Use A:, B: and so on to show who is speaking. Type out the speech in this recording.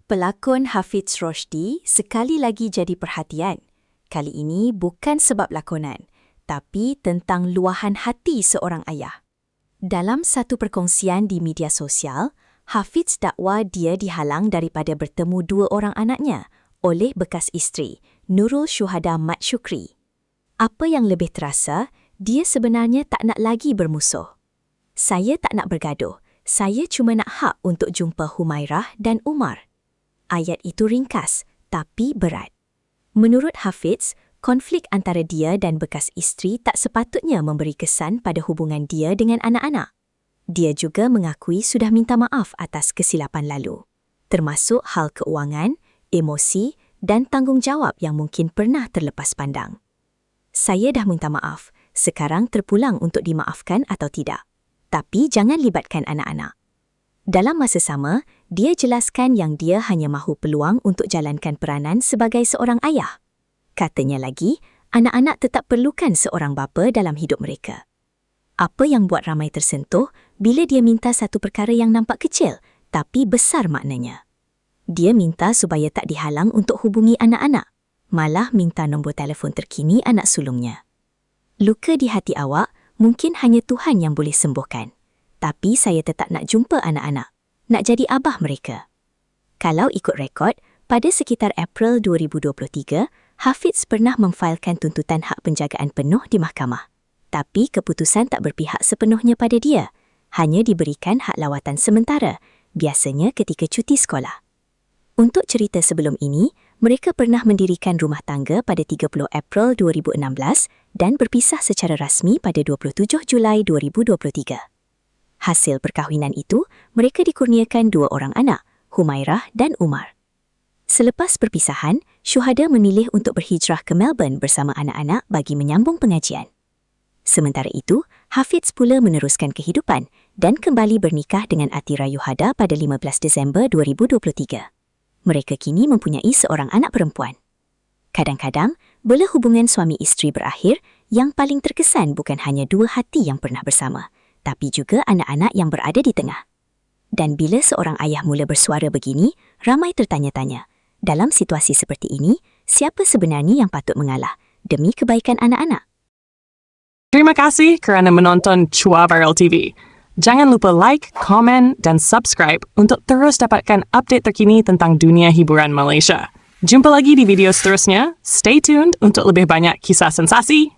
A: Pelakon Hafiz Roshdi sekali lagi jadi perhatian. Kali ini bukan sebab lakonan, tapi tentang luahan hati seorang ayah. Dalam satu perkongsian di media sosial, Hafiz dakwa dia dihalang daripada bertemu dua orang anaknya oleh bekas isteri, Nurul Syuhada Mat Syukri. Apa yang lebih terasa, dia sebenarnya tak nak lagi bermusuh. Saya tak nak bergaduh, saya cuma nak hak untuk jumpa Humairah dan Umar. Ayat itu ringkas, tapi berat. Menurut Hafiz, konflik antara dia dan bekas isteri tak sepatutnya memberi kesan pada hubungan dia dengan anak-anak. Dia juga mengakui sudah minta maaf atas kesilapan lalu, termasuk hal keuangan, emosi dan tanggungjawab yang mungkin pernah terlepas pandang. Saya dah minta maaf, sekarang terpulang untuk dimaafkan atau tidak. Tapi jangan libatkan anak-anak. Dalam masa sama, dia jelaskan yang dia hanya mahu peluang untuk jalankan peranan sebagai seorang ayah. Katanya lagi, anak-anak tetap perlukan seorang bapa dalam hidup mereka. Apa yang buat ramai tersentuh bila dia minta satu perkara yang nampak kecil, tapi besar maknanya. Dia minta supaya tak dihalang untuk hubungi anak-anak, malah minta nombor telefon terkini anak sulungnya. Luka di hati awak mungkin hanya Tuhan yang boleh sembuhkan. Tapi saya tetap nak jumpa anak-anak, nak jadi abah mereka. Kalau ikut rekod, pada sekitar April 2023, Hafiz pernah memfailkan tuntutan hak penjagaan penuh di mahkamah. Tapi keputusan tak berpihak sepenuhnya pada dia, hanya diberikan hak lawatan sementara, biasanya ketika cuti sekolah. Untuk cerita sebelum ini, mereka pernah mendirikan rumah tangga pada 30 April 2016 dan berpisah secara rasmi pada 27 Julai 2023. Hasil perkahwinan itu, mereka dikurniakan dua orang anak, Humairah dan Umar. Selepas perpisahan, Syuhada memilih untuk berhijrah ke Melbourne bersama anak-anak bagi menyambung pengajian. Sementara itu, Hafiz pula meneruskan kehidupan dan kembali bernikah dengan Atira Yuhada pada 15 Disember 2023. Mereka kini mempunyai seorang anak perempuan. Kadang-kadang, bila hubungan suami isteri berakhir, yang paling terkesan bukan hanya dua hati yang pernah bersama, tapi juga anak-anak yang berada di tengah. Dan bila seorang ayah mula bersuara begini, ramai tertanya-tanya, dalam situasi seperti ini, siapa sebenarnya yang patut mengalah demi kebaikan anak-anak?
B: Terima kasih kerana menonton Chua Viral TV. Jangan lupa like, komen dan subscribe untuk terus dapatkan update terkini tentang dunia hiburan Malaysia. Jumpa lagi di video seterusnya. Stay tuned untuk lebih banyak kisah sensasi.